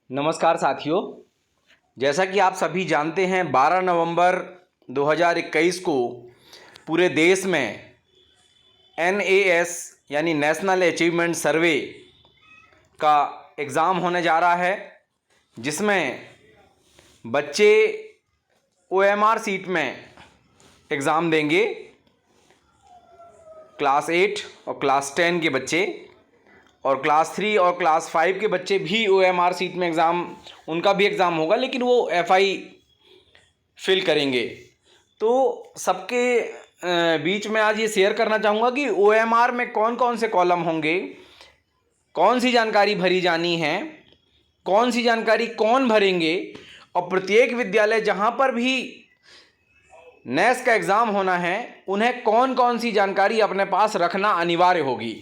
नमस्कार साथियों, जैसा कि आप सभी जानते हैं 12 नवंबर 2021 को पूरे देश में NAS यानी नेशनल अचीवमेंट सर्वे का एग्ज़ाम होने जा रहा है, जिसमें बच्चे OMR सीट में एग्ज़ाम देंगे। क्लास 8 और क्लास 10 के बच्चे और क्लास 3 और क्लास 5 के बच्चे भी OMR सीट में उनका भी एग्ज़ाम होगा, लेकिन वो FI फिल करेंगे। तो सबके बीच में आज ये शेयर करना चाहूँगा कि OMR में कौन कौन से कॉलम होंगे, कौन सी जानकारी भरी जानी है, कौन सी जानकारी कौन भरेंगे, और प्रत्येक विद्यालय जहाँ पर भी NAS का एग्ज़ाम होना है उन्हें कौन कौन सी जानकारी अपने पास रखना अनिवार्य होगी।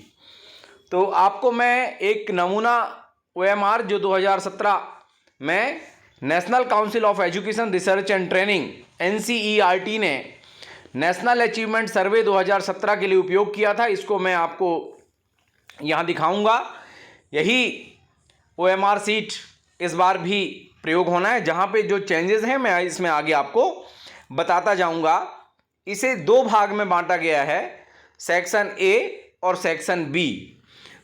तो आपको मैं एक नमूना OMR जो 2017 में national council of education research and training NCERT ने नेशनल अचीवमेंट सर्वे 2017 के लिए उपयोग किया था, इसको मैं आपको यहाँ दिखाऊंगा। यही OMR सीट इस बार भी प्रयोग होना है, जहाँ पे जो चेंजेस हैं मैं इसमें आगे आपको बताता जाऊंगा। इसे दो भाग में बांटा गया है, सेक्शन A और सेक्शन B।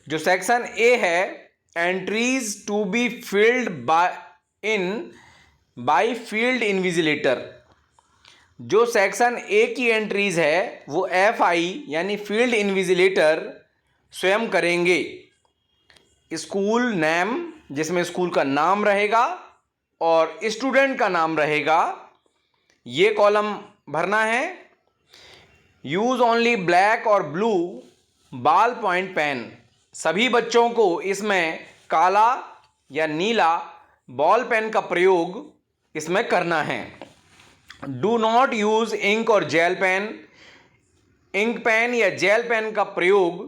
जो सेक्शन A है, entries to be filled by field invigilator. जो सेक्शन A की एंट्रीज है वो FI यानी फील्ड इन्विजिलेटर स्वयं करेंगे। स्कूल नेम, जिसमें स्कूल का नाम रहेगा और स्टूडेंट का नाम रहेगा, ये कॉलम भरना है। यूज़ ओनली ब्लैक और ब्लू बॉल पॉइंट पेन। सभी बच्चों को इसमें काला या नीला बॉल पेन का प्रयोग इसमें करना है। डू नॉट यूज़ इंक और जेल पेन। इंक पेन या जेल पेन का प्रयोग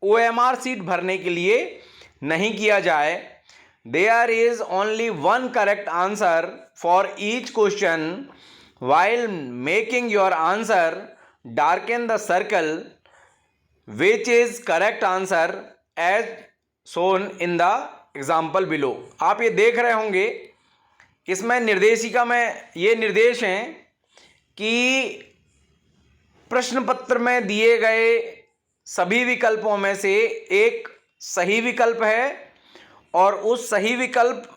OMR सीट भरने के लिए नहीं किया जाए। There is only one correct answer for each question. While making your answer darken the circle which is correct answer as shown in the example below। आप ये देख रहे होंगे, इसमें निर्देशिका में ये निर्देश हैं कि प्रश्न पत्र में दिए गए सभी विकल्पों में से एक सही विकल्प है और उस सही विकल्प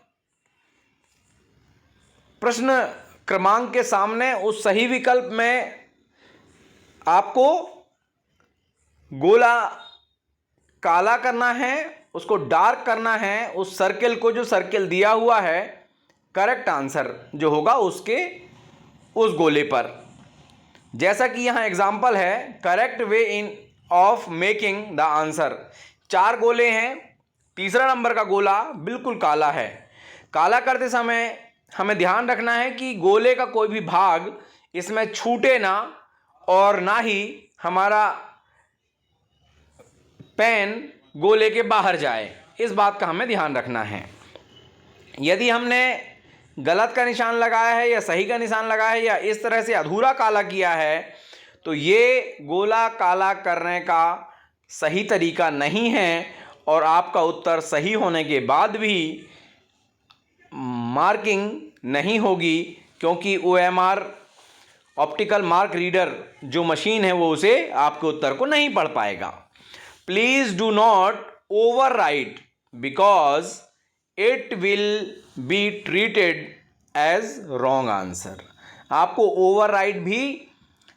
प्रश्न क्रमांक के सामने उस सही विकल्प में आपको गोला काला करना है, उसको डार्क करना है। उस सर्किल को, जो सर्किल दिया हुआ है, करेक्ट आंसर जो होगा उसके उस गोले पर। जैसा कि यहाँ एग्जाम्पल है, correct way in of making the answer. 4 गोले हैं, तीसरा नंबर का गोला बिल्कुल काला है। काला करते समय हमें ध्यान रखना है कि गोले का कोई भी भाग इसमें छूटे ना, और ना ही हमारा पेन गोले के बाहर जाए, इस बात का हमें ध्यान रखना है। यदि हमने गलत का निशान लगाया है या सही का निशान लगाया है या इस तरह से अधूरा काला किया है, तो ये गोला काला करने का सही तरीका नहीं है और आपका उत्तर सही होने के बाद भी मार्किंग नहीं होगी, क्योंकि OMR ऑप्टिकल मार्क रीडर जो मशीन है वो उसे आपके उत्तर को नहीं पढ़ पाएगा। Please do not overwrite because it will be treated as wrong answer। आपको ओवरराइट भी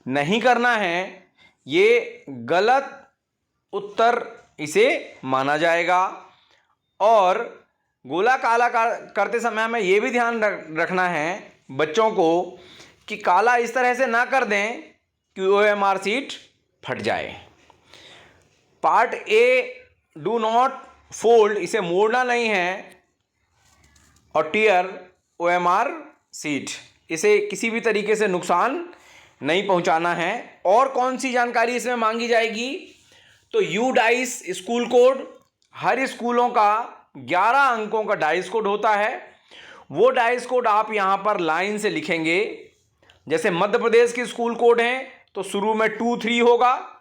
नहीं करना है, ये गलत उत्तर इसे माना जाएगा। और गोला काला करते समय हमें ये भी ध्यान रखना है बच्चों को कि काला इस तरह से ना कर दें कि OMR सीट फट जाए। Part A, do not fold, इसे मोड़ना नहीं है, और टीयर OMR सीट, इसे किसी भी तरीके से नुकसान नहीं पहुंचाना है। और कौन सी जानकारी इसमें मांगी जाएगी, तो यू डाइस स्कूल कोड। हर स्कूलों का 11 अंकों का डाइस कोड होता है। वो डाइस कोड आप यहाँ पर लाइन से लिखेंगे। जैसे मध्य प्रदेश के स्कूल कोड हैं तो शुरू में 2-3 होगा,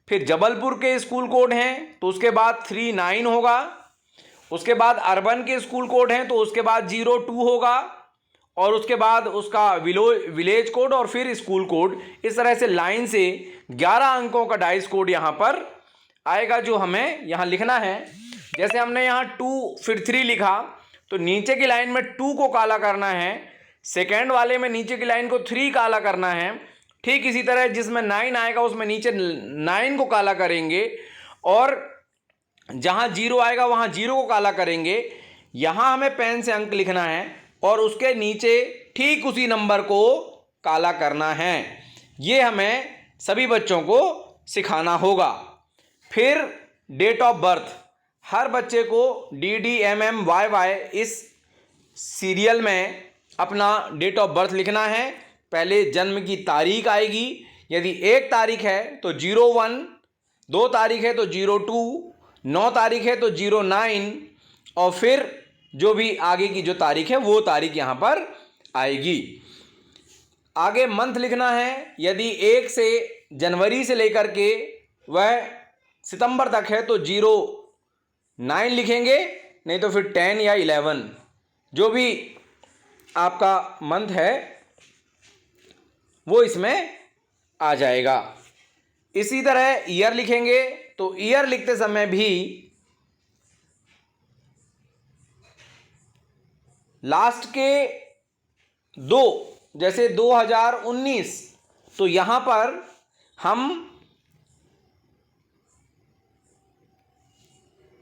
फिर जबलपुर के स्कूल कोड हैं तो उसके बाद 3-9 होगा, उसके बाद अर्बन के स्कूल कोड हैं तो उसके बाद 02 होगा और उसके बाद उसका विलेज कोड और फिर स्कूल कोड। इस तरह से लाइन से 11 अंकों का डाइस कोड यहाँ पर आएगा जो हमें यहाँ लिखना है। जैसे हमने यहाँ 2 फिर 3 लिखा तो नीचे की लाइन में 2 को काला करना है, सेकेंड वाले में नीचे की लाइन को 3 काला करना है। ठीक इसी तरह जिसमें 9 आएगा उसमें नीचे 9 को काला करेंगे और जहाँ 0 आएगा वहाँ 0 को काला करेंगे। यहाँ हमें पेन से अंक लिखना है और उसके नीचे ठीक उसी नंबर को काला करना है। ये हमें सभी बच्चों को सिखाना होगा। फिर डेट ऑफ बर्थ, हर बच्चे को DDMMYY इस सीरियल में अपना डेट ऑफ बर्थ लिखना है। पहले जन्म की तारीख आएगी, यदि 1 तारीख है तो 01, 2 तारीख है तो 02, 9 तारीख है तो 09 और फिर जो भी आगे की जो तारीख है वो तारीख यहाँ पर आएगी। आगे मंथ लिखना है, यदि 1 से जनवरी से लेकर के वह सितंबर तक है तो 09 लिखेंगे, नहीं तो फिर 10 या 11 जो भी आपका मंथ है वो इसमें आ जाएगा। इसी तरह ईयर लिखेंगे तो ईयर लिखते समय भी लास्ट के 2, जैसे 2019 तो यहाँ पर हम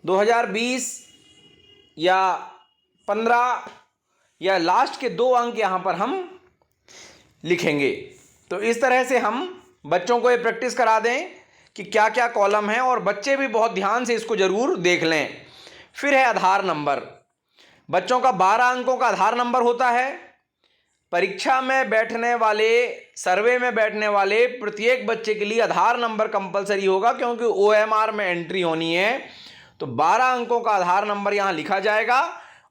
2020 या 15 या लास्ट के 2 अंक यहाँ पर हम लिखेंगे। तो इस तरह से हम बच्चों को ये प्रैक्टिस करा दें कि क्या क्या कॉलम है और बच्चे भी बहुत ध्यान से इसको ज़रूर देख लें। फिर है आधार नंबर। बच्चों का 12 अंकों का आधार नंबर होता है। परीक्षा में बैठने वाले, सर्वे में बैठने वाले प्रत्येक बच्चे के लिए आधार नंबर कंपलसरी होगा क्योंकि OMR में एंट्री होनी है। तो 12 अंकों का आधार नंबर यहाँ लिखा जाएगा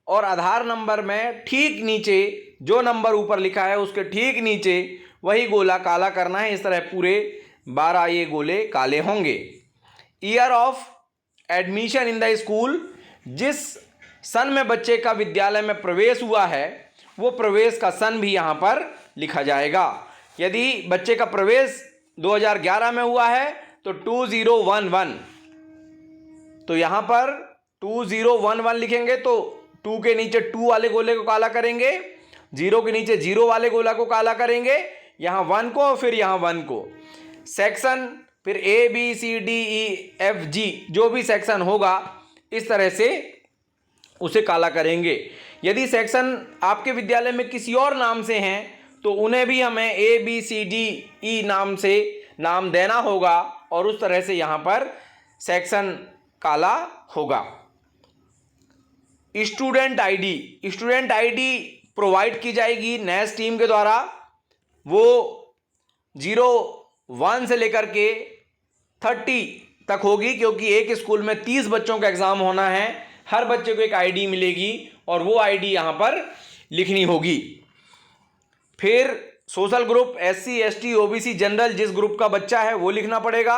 और आधार नंबर में ठीक नीचे जो नंबर ऊपर लिखा है उसके ठीक नीचे वही गोला काला करना है। इस तरह पूरे 12 ये गोले काले होंगे। Year of admission in the school, जिस सन में बच्चे का विद्यालय में प्रवेश हुआ है वो प्रवेश का सन भी यहाँ पर लिखा जाएगा। यदि बच्चे का प्रवेश 2011 में हुआ है तो 2011, तो यहाँ पर 2011 लिखेंगे तो 2 के नीचे 2 वाले गोले को काला करेंगे, 0 के नीचे 0 वाले गोला को काला करेंगे, यहाँ 1 को फिर यहाँ 1 को। सेक्शन फिर ABCDEFG जो भी सेक्शन होगा इस तरह से उसे काला करेंगे। यदि सेक्शन आपके विद्यालय में किसी और नाम से हैं तो उन्हें भी हमें ABCDE नाम से नाम देना होगा और उस तरह से यहाँ पर सेक्शन काला होगा। स्टूडेंट आईडी प्रोवाइड की जाएगी नेक्स्ट टीम के द्वारा। वो 01 से लेकर के 30 तक होगी क्योंकि एक स्कूल में 30 बच्चों का एग्जाम होना है। हर बच्चे को एक आईडी मिलेगी और वो आईडी यहाँ पर लिखनी होगी। फिर social group SC ST OBC general, जिस ग्रुप का बच्चा है वो लिखना पड़ेगा।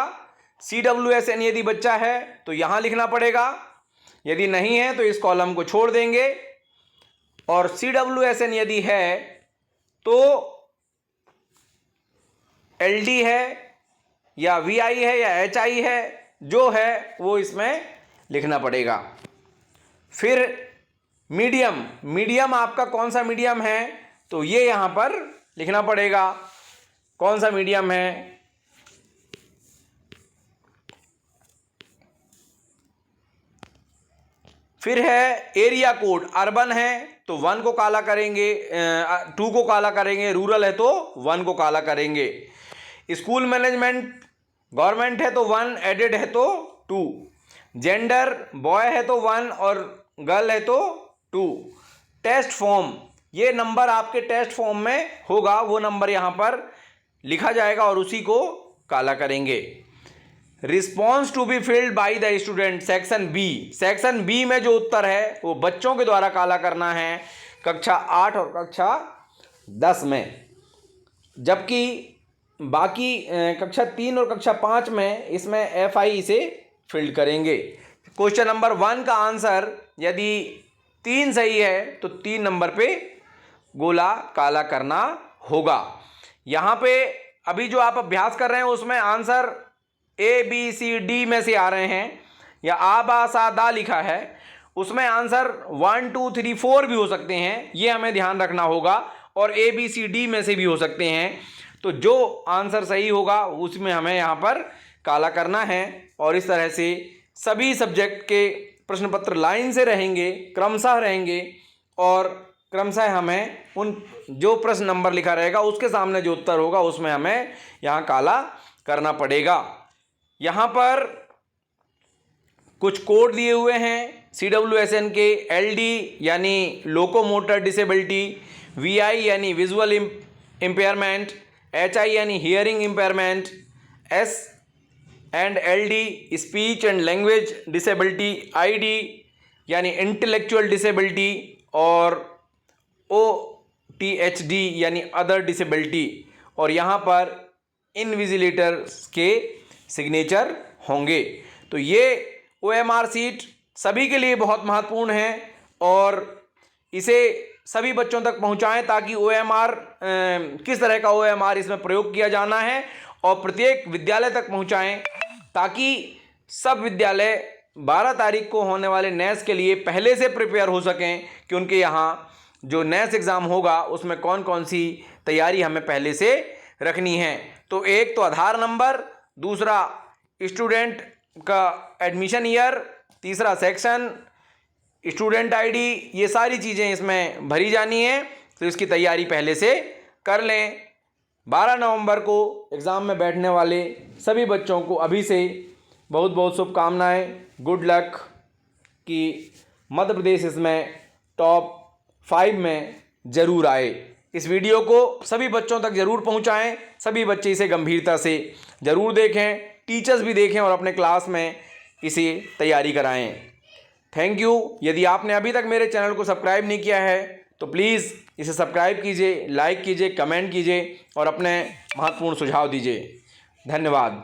CWSN यदि बच्चा है तो यहाँ लिखना पड़ेगा, यदि नहीं है तो इस कॉलम को छोड़ देंगे। और CWSN यदि है तो LD है या VI है या HI है, जो है वो इसमें लिखना पड़ेगा। फिर मीडियम आपका कौन सा मीडियम है तो ये यहाँ पर लिखना पड़ेगा कौन सा मीडियम है। फिर है एरिया कोड, अर्बन है तो 1 को काला करेंगे, 2 को काला करेंगे, रूरल है तो 1 को काला करेंगे। स्कूल मैनेजमेंट गवर्नमेंट है तो 1, एडेड है तो 2, जेंडर बॉय है तो 1 और गर्ल है तो 2। टेस्ट फॉर्म, ये नंबर आपके टेस्ट फॉर्म में होगा, वो नंबर यहाँ पर लिखा जाएगा और उसी को काला करेंगे। Response to be filled by the student, section B में जो उत्तर है वो बच्चों के द्वारा काला करना है कक्षा 8 और कक्षा 10 में, जबकि बाकी कक्षा 3 और कक्षा 5 में इसमें FI से फिल्ड करेंगे। क्वेश्चन नंबर 1 का आंसर यदि 3 सही है तो 3 नंबर पे गोला काला करना होगा। यहाँ पे अभी जो आप अभ्यास कर रहे हैं उसमें answer A B C D में से आ रहे हैं, या आ बा सा दा लिखा है, उसमें आंसर 1 2 3 4 भी हो सकते हैं, ये हमें ध्यान रखना होगा, और ए बी सी डी में से भी हो सकते हैं। तो जो आंसर सही होगा उसमें हमें यहाँ पर काला करना है। और इस तरह से सभी सब्जेक्ट के प्रश्न पत्र लाइन से रहेंगे, क्रमशः रहेंगे, और क्रमशः हमें उन जो प्रश्न नंबर लिखा रहेगा उसके सामने जो उत्तर होगा उसमें हमें यहाँ काला करना पड़ेगा। यहाँ पर कुछ कोड दिए हुए हैं CWSN के। LD यानी लोकोमोटर डिसेबिलिटी, VI यानी विजुअल इम्पेयरमेंट, HI यानी hearing impairment, S&LD speech and language disability, ID यानी इंटेलेक्चुअल डिसेबिलिटी, और OTHD यानी अदर डिसेबिलिटी। और यहाँ पर इनविजिलेटर्स के सिग्नेचर होंगे। तो ये OMR सीट सभी के लिए बहुत महत्वपूर्ण है, और इसे सभी बच्चों तक पहुंचाएं ताकि OMR किस तरह का OMR इसमें प्रयोग किया जाना है और प्रत्येक विद्यालय तक पहुंचाएं, ताकि सब विद्यालय 12 तारीख को होने वाले नेस के लिए पहले से प्रिपेयर हो सकें कि उनके यहाँ जो नेस एग्ज़ाम होगा उसमें कौन कौन सी तैयारी हमें पहले से रखनी है। तो एक तो आधार नंबर, दूसरा स्टूडेंट का एडमिशन ईयर, तीसरा सेक्शन, स्टूडेंट ID, ये सारी चीज़ें इसमें भरी जानी है। तो इसकी तैयारी पहले से कर लें। 12 नवंबर को एग्ज़ाम में बैठने वाले सभी बच्चों को अभी से बहुत बहुत शुभकामनाएं। गुड लक कि मध्य प्रदेश इसमें टॉप 5 में ज़रूर आए। इस वीडियो को सभी बच्चों तक ज़रूर पहुंचाएं, सभी बच्चे इसे गंभीरता से ज़रूर देखें, टीचर्स भी देखें और अपने क्लास में इसे तैयारी कराएं। Thank you. यदि आपने अभी तक मेरे चैनल को सब्सक्राइब नहीं किया है तो प्लीज़ इसे सब्सक्राइब कीजिए, लाइक कीजिए, कमेंट कीजिए और अपने महत्वपूर्ण सुझाव दीजिए। धन्यवाद।